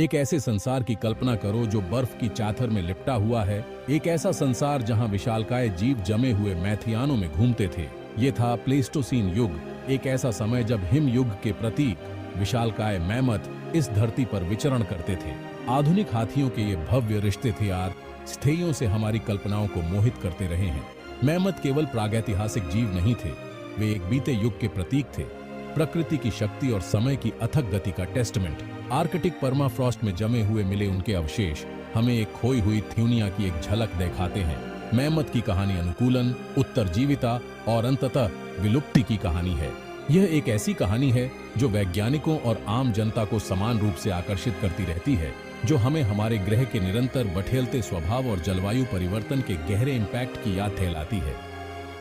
एक ऐसे संसार की कल्पना करो जो बर्फ की चादर में लिपटा हुआ है, एक ऐसा संसार जहां विशालकाय जीव जमे हुए मैथियानों में घूमते थे। ये था प्लेस्टोसीन युग, एक ऐसा समय जब हिम युग के प्रतीक विशालकाय मैमथ इस धरती पर विचरण करते थे। आधुनिक हाथियों के ये भव्य रिश्ते थे यार, स्थेयों से हमारी कल्पनाओं को मोहित करते रहे हैं। मैमथ केवल प्रागैतिहासिक जीव नहीं थे, वे एक बीते युग के प्रतीक थे, प्रकृति की शक्ति और समय की अथक गति का टेस्टमेंट। आर्कटिक परमाफ्रॉस्ट में जमे हुए मिले उनके अवशेष हमें एक खोई हुई थ्यूनिया की एक झलक दिखाते हैं। मैमथ की कहानी अनुकूलन, उत्तरजीविता और अंततः विलुप्ति की कहानी है। यह एक ऐसी कहानी है जो वैज्ञानिकों और आम जनता को समान रूप से आकर्षित करती रहती है, जो हमें हमारे ग्रह के निरंतर बठेलते स्वभाव और जलवायु परिवर्तन के गहरे इम्पैक्ट की याद दिलाती है।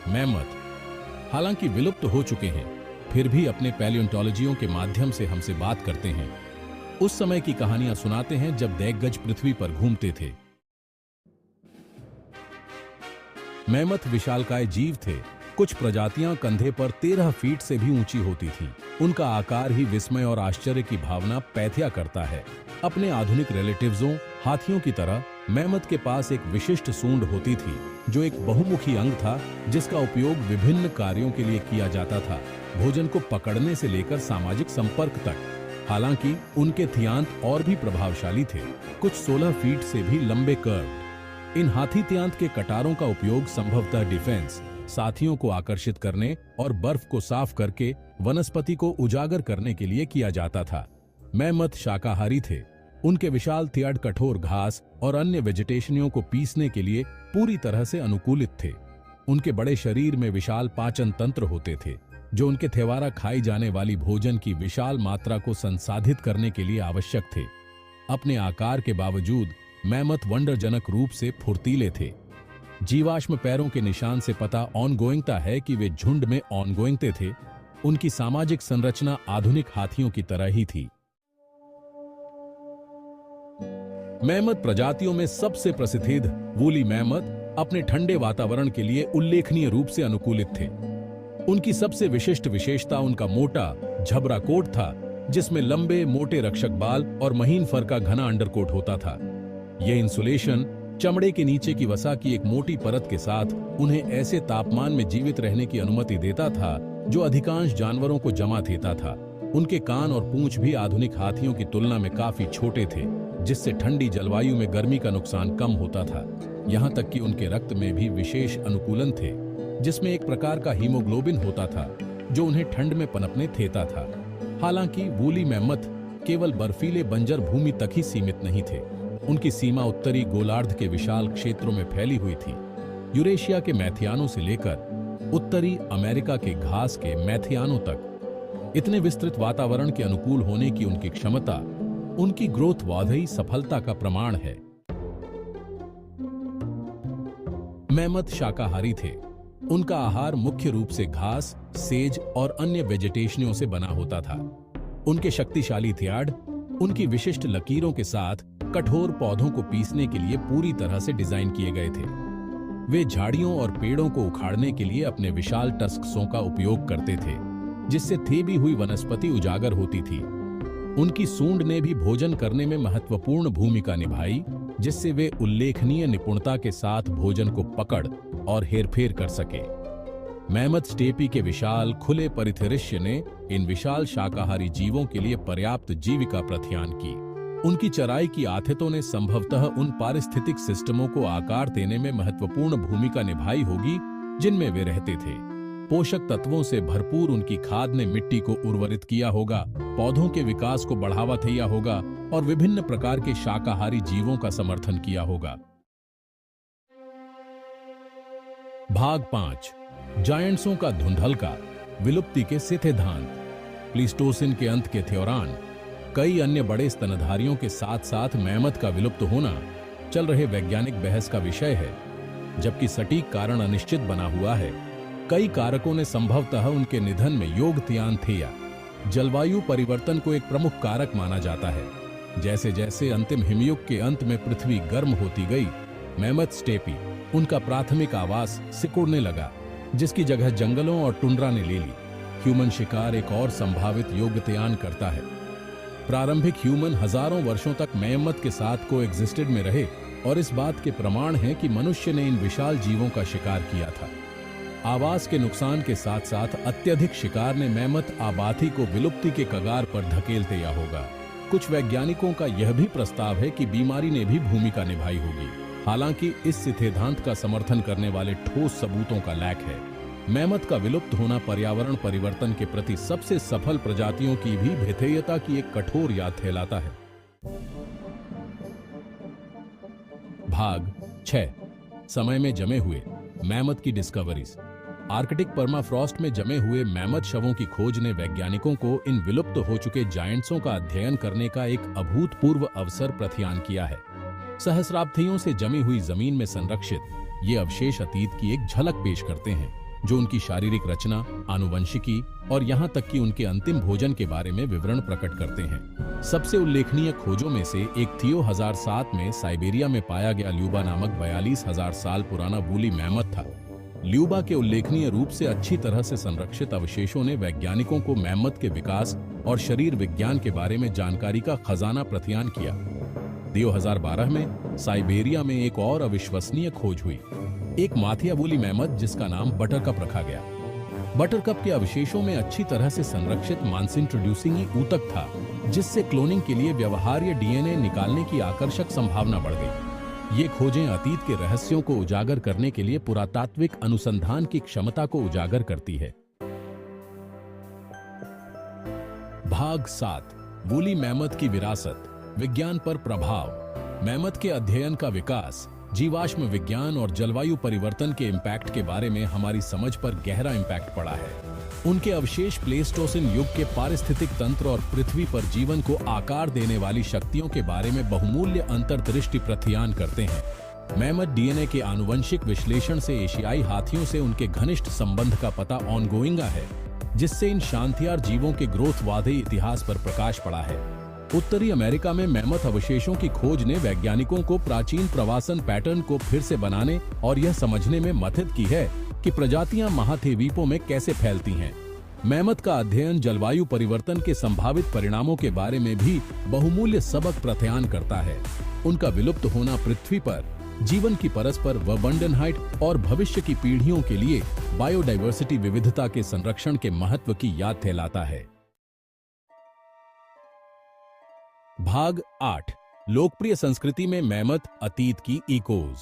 मैमथ हालांकि विलुप्त हो चुके हैं, फिर भी अपने पैलियोंटोलॉजियों के माध्यम से हमसे बात करते हैं। उस समय की कहानियां सुनाते हैं जब दैगज पृथ्वी पर घूमते थे। मैमथ विशालकाय जीव थे। कुछ प्रजातियां कंधे पर 13 फीट से भी ऊंची होती थीं। उनका आकार ही विस्मय और आश्चर्य की भावना पैदा करता है। अपने आधुनिक रिलेटिव्सों हाथियों की तरह मैमथ के पास एक विशिष्ट सूंड होती थी, जो एक बहुमुखी अंग था जिसका उपयोग विभिन्न कार्यों के लिए किया जाता था, भोजन को पकड़ने से लेकर सामाजिक संपर्क तक। हालांकि उनके थियांत और भी प्रभावशाली थे, कुछ 16 फीट से भी लंबे कर्व। इन हाथी थियांत के कटारों का उपयोग संभवतः डिफेंस, साथियों को आकर्षित करने और बर्फ को साफ करके वनस्पति को उजागर करने के लिए किया जाता था। मैमथ शाकाहारी थे। उनके विशाल थियाड कठोर घास और अन्य वेजिटेशनियों को पीसने के लिए पूरी तरह से अनुकूलित थे। उनके बड़े शरीर में विशाल पाचन तंत्र होते थे, जो उनके द्वारा खाई जाने वाली भोजन की विशाल मात्रा को संसाधित करने के लिए आवश्यक थे। अपने आकार के बावजूद मैमथ वंडरजनक रूप से फुर्तीले थे। जीवाश्म पैरों के निशान से पता ऑनगोइंगता है कि वे झुंड में ऑनगोइंगते थे। उनकी सामाजिक संरचना आधुनिक हाथियों की तरह ही थी। मैमथ प्रजातियों में सबसे प्रसिद्ध वूली मैमथ अपने ठंडे वातावरण के लिए उल्लेखनीय रूप से अनुकूलित थे। उनकी सबसे विशिष्ट विशेषता उनका मोटा झबरा कोट था, जिसमें लंबे मोटे रक्षक बाल और महीन फर का घना अंडरकोट होता था। यह इंसुलेशन चमड़े के नीचे की वसा की एक मोटी परत के साथ उन्हें ऐसे तापमान में जीवित रहने की अनुमति देता था जो अधिकांश जानवरों को जमा देता था। उनके कान और पूंछ भी आधुनिक हाथियों की तुलना में काफी छोटे थे, जिससे ठंडी जलवायु में गर्मी का नुकसान कम होता था। यहाँ तक कि उनके रक्त में भी विशेष अनुकूलन थे, जिसमें एक प्रकार का हीमोग्लोबिन होता था जो उन्हें ठंड में पनपने देता था। हालांकि वूली मैमथ केवल बर्फीले बंजर भूमि तक ही सीमित नहीं थे। उनकी सीमा उत्तरी गोलार्ध के विशाल क्षेत्रों में फैली हुई थी। यूरेशिया के मैथियानों से लेकर उत्तरी अमेरिका के घास के मैथियानों तक इतने विस्तृत वातावरण के अनुकूल होने की उनकी क्षमता उनकी ग्रोथ वाधई सफलता का प्रमाण है। मैमथ शाकाहारी थे। उनका आहार मुख्य रूप से घास, सेज और अन्य वेजिटेशनियों से बना होता था। उनके शक्तिशाली थियाड उनकी विशिष्ट लकीरों के साथ कठोर पौधों को पीसने के लिए पूरी तरह से डिजाइन किए गए थे। वे झाड़ियों और पेड़ों को उखाड़ने के लिए अपने विशाल टस्क्सों का उपयोग करते थे, जिससे थेबी हुई वनस्पति उजागर होती थी। उनकी सूंड ने भी भोजन करने में महत्वपूर्ण भूमिका निभाई, जिससे वे उल्लेखनीय निपुणता के साथ भोजन को पकड़ और हेरफेर कर सके। मैमथ स्टेपी के विशाल खुले परिदृश्य ने इन विशाल शाकाहारी जीवों के लिए पर्याप्त जीविका प्रदान की। उनकी चराई की आदतों ने संभवतः उन पारिस्थितिक सिस्टमों को आकार देने में महत्वपूर्ण भूमिका निभाई होगी जिनमें वे रहते थे। पोषक तत्वों से भरपूर उनकी खाद ने मिट्टी को उर्वरित किया होगा, पौधों के विकास को बढ़ावा दिया होगा और विभिन्न प्रकार के शाकाहारी जीवों का समर्थन किया होगा। भाग 5 जायंट्सों का धुंधलका, विलुप्ति के सिद्धांत। प्लीस्टोसिन के अंत के दौरान कई अन्य बड़े स्तनधारियों के साथ साथ मैमथ का विलुप्त होना चल रहे वैज्ञानिक बहस का विषय है, जबकि सटीक कारण अनिश्चित बना हुआ है। कई कारकों ने संभवतः उनके निधन में योगदान दिया। जलवायु परिवर्तन को एक प्रमुख कारक माना जाता है। जैसे जैसे अंतिम हिमयुग के अंत में पृथ्वी गर्म होती गई, मैमथ स्टेपी उनका प्राथमिक आवास सिकुड़ने लगा, जिसकी जगह जंगलों और टुंड्रा ने ले ली। ह्यूमन शिकार एक और संभावित योगदान करता है। प्रारंभिक ह्यूमन हजारों वर्षों तक मैमथ के साथ कोएग्जिस्टेड में रहे और इस बात के प्रमाण हैं कि मनुष्य ने इन विशाल जीवों का शिकार किया था। आवास के नुकसान के साथ साथ अत्यधिक शिकार ने मैमथ आबादी को विलुप्ति के कगार पर धकेल दिया होगा। कुछ वैज्ञानिकों का यह भी प्रस्ताव है कि बीमारी ने भी भूमिका निभाई होगी, हालांकि इस सिद्धांत का समर्थन करने वाले ठोस सबूतों का लैक है। मैमथ का विलुप्त होना पर्यावरण परिवर्तन के प्रति सबसे सफल प्रजातियों की भी भेथेयता की एक कठोर याद दिलाता है। भाग 6 समय में जमे हुए मैमथ की डिस्कवरीज। आर्कटिक परमाफ्रॉस्ट में जमे हुए मैमथ शवों की खोज ने वैज्ञानिकों को इन विलुप्त हो चुके जायंट्सों का अध्ययन करने का एक अभूतपूर्व अवसर प्रदान किया है। सहस्राब्दियों से जमी हुई जमीन में संरक्षित ये अवशेष अतीत की एक झलक पेश करते हैं, जो उनकी शारीरिक रचना, आनुवंशिकी और यहाँ तक कि उनके अंतिम भोजन के बारे में विवरण प्रकट करते हैं। सबसे उल्लेखनीय खोजों में से एक थियो 1007 में साइबेरिया में पाया गया ल्यूबा नामक 42,000 साल पुराना वूली मैमथ था। ल्यूबा के उल्लेखनीय रूप से अच्छी तरह से संरक्षित अवशेषों ने वैज्ञानिकों को मैमथ के विकास और शरीर विज्ञान के बारे में जानकारी का खजाना प्रदान किया। 2012 में साइबेरिया में एक और अविश्वसनीय खोज हुई, एक माथिया वूली मैमथ जिसका नाम बटरकप रखा गया। बटरकप के अवशेषों में अच्छी तरह से संरक्षित मांस-इंट्रोड्यूसिंग ऊतक था, जिससे क्लोनिंग के लिए व्यवहार्य डीएनए निकालने की आकर्षक संभावना बढ़ गई। ये खोजें अतीत के रहस्यों को उजागर करने के लिए पुरातात्विक अनुसंधान की क्षमता को उजागर करती है। भाग 7 वूली मैमथ की विरासत, विज्ञान पर प्रभाव। मैमथ के अध्ययन का विकास जीवाश्म विज्ञान और जलवायु परिवर्तन के इम्पैक्ट के बारे में हमारी समझ पर गहरा इम्पैक्ट पड़ा है। उनके अवशेष प्लेस्टोसिन युग के पारिस्थितिक तंत्र और पृथ्वी पर जीवन को आकार देने वाली शक्तियों के बारे में बहुमूल्य अंतर्दृष्टि प्रदान करते हैं। मैमथ डीएनए के आनुवंशिक विश्लेषण से एशियाई हाथियों से उनके घनिष्ठ संबंध का पता ऑनगोइंग है, जिससे इन शांतियार जीवों के ग्रोथवादी इतिहास पर प्रकाश पड़ा है। उत्तरी अमेरिका में मैमथ अवशेषों की खोज ने वैज्ञानिकों को प्राचीन प्रवासन पैटर्न को फिर से बनाने और यह समझने में मदद की है कि प्रजातियां महाद्वीपों में कैसे फैलती हैं। मैमथ का अध्ययन जलवायु परिवर्तन के संभावित परिणामों के बारे में भी बहुमूल्य सबक प्रदान करता है। उनका विलुप्त होना पृथ्वी पर जीवन की परस्पर वंडनहाइट और भविष्य की पीढ़ियों के लिए बायोडाइवर्सिटी विविधता के संरक्षण के महत्व की याद दिलाता है। भाग 8 लोकप्रिय संस्कृति में मैमथ अतीत की इकोज।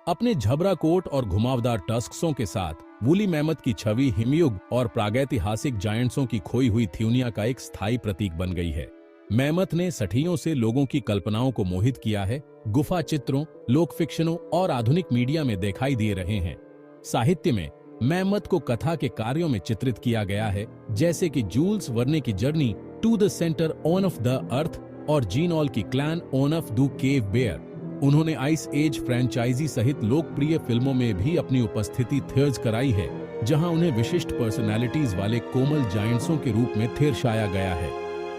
अपने झबरा कोट और घुमावदार टस्क्सों के साथ वूली मैमथ की छवि हिमयुग और प्रागैतिहासिक जायंट्सों की खोई हुई थ्यूनिया का एक स्थायी प्रतीक बन गई है। मैमथ ने सदियों से लोगों की कल्पनाओं को मोहित किया है, गुफा चित्रों, लोक फिक्शनों और आधुनिक मीडिया में दिखाई दे रहे हैं। साहित्य में मैमथ को कथा के कार्यों में चित्रित किया गया है, जैसे कि जूल्स वर्ने की journey to the centre of the earth और जीन ऑल की clan of the cave bear. उन्होंने आइस एज फ्रेंचाइजी सहित लोकप्रिय फिल्मों में भी अपनी उपस्थिति दर्ज कराई है, जहां उन्हें विशिष्ट पर्सनालिटीज वाले कोमल जायंट्सों के रूप में दर्शाया गया है।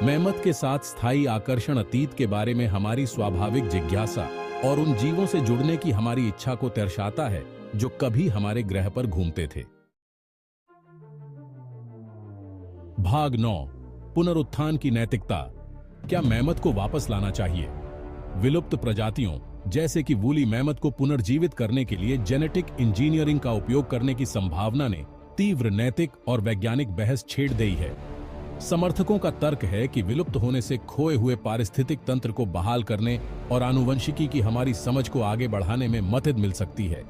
मैमथ के साथ स्थायी आकर्षण अतीत के बारे में हमारी स्वाभाविक जिज्ञासा और उन जीवों से जुड़ने की हमारी इच्छा को दर्शाता है जो कभी हमारे ग्रह पर घूमते थे। भाग 9 पुनरुत्थान की नैतिकता। क्या मैमथ को वापस लाना चाहिए? विलुप्त प्रजातियों जैसे कि वूली मैमथ को पुनर्जीवित करने के लिए जेनेटिक इंजीनियरिंग का उपयोग करने की संभावना ने तीव्र नैतिक और वैज्ञानिक बहस छेड़ दी है। समर्थकों का तर्क है कि विलुप्त होने से खोए हुए पारिस्थितिक तंत्र को बहाल करने और आनुवंशिकी की हमारी समझ को आगे बढ़ाने में मदद मिल सकती है।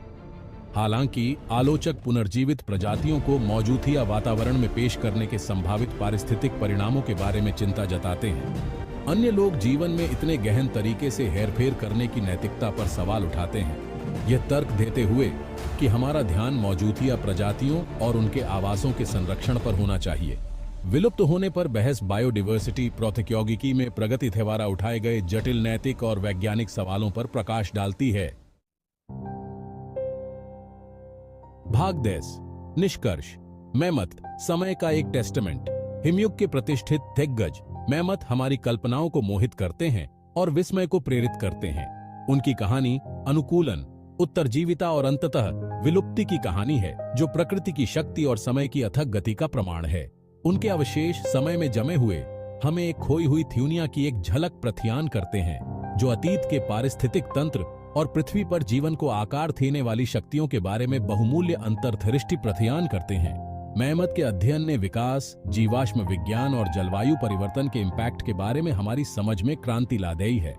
हालांकि आलोचक पुनर्जीवित प्रजातियों को मौजूदा वातावरण में पेश करने के संभावित पारिस्थितिक परिणामों के बारे में चिंता जताते हैं। अन्य लोग जीवन में इतने गहन तरीके से हेरफेर करने की नैतिकता पर सवाल उठाते हैं, यह तर्क देते हुए कि हमारा ध्यान मौजूदा प्रजातियों और उनके आवासों के संरक्षण पर होना चाहिए। विलुप्त होने पर बहस बायोडाइवर्सिटी प्रौद्योगिकी में प्रगति द्वारा उठाए गए जटिल नैतिक और वैज्ञानिक सवालों पर प्रकाश डालती है। भाग 10 निष्कर्ष। मैमथ समय का एक टेस्टामेंट। हिमयुग के प्रतिष्ठित दिग्गज मैमथ हमारी कल्पनाओं को मोहित करते हैं और विस्मय को प्रेरित करते हैं। उनकी कहानी अनुकूलन, उत्तरजीविता और अंततः विलुप्ति की कहानी है, जो प्रकृति की शक्ति और समय की अथक गति का प्रमाण है। उनके अवशेष समय में जमे हुए हमें एक खोई हुई दुनिया की एक झलक प्रदान करते हैं, जो अतीत के पारिस्थितिक तंत्र और पृथ्वी पर जीवन को आकार देने वाली शक्तियों के बारे में बहुमूल्य अंतर्दृष्टि प्रदान करते हैं। मेहमत के अध्ययन ने विकास, जीवाश्म विज्ञान और जलवायु परिवर्तन के इम्पैक्ट के बारे में हमारी समझ में क्रांति ला दी है।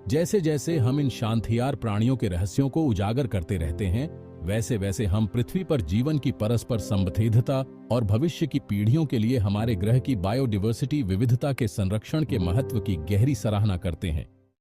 जैसे जैसे हम इन शांतियार प्राणियों के रहस्यों को उजागर करते रहते हैं, वैसे वैसे हम पृथ्वी पर जीवन की परस्पर संबद्धता और भविष्य की पीढ़ियों के लिए हमारे ग्रह की बायोडायवर्सिटी विविधता के संरक्षण के महत्व की गहरी सराहना करते हैं।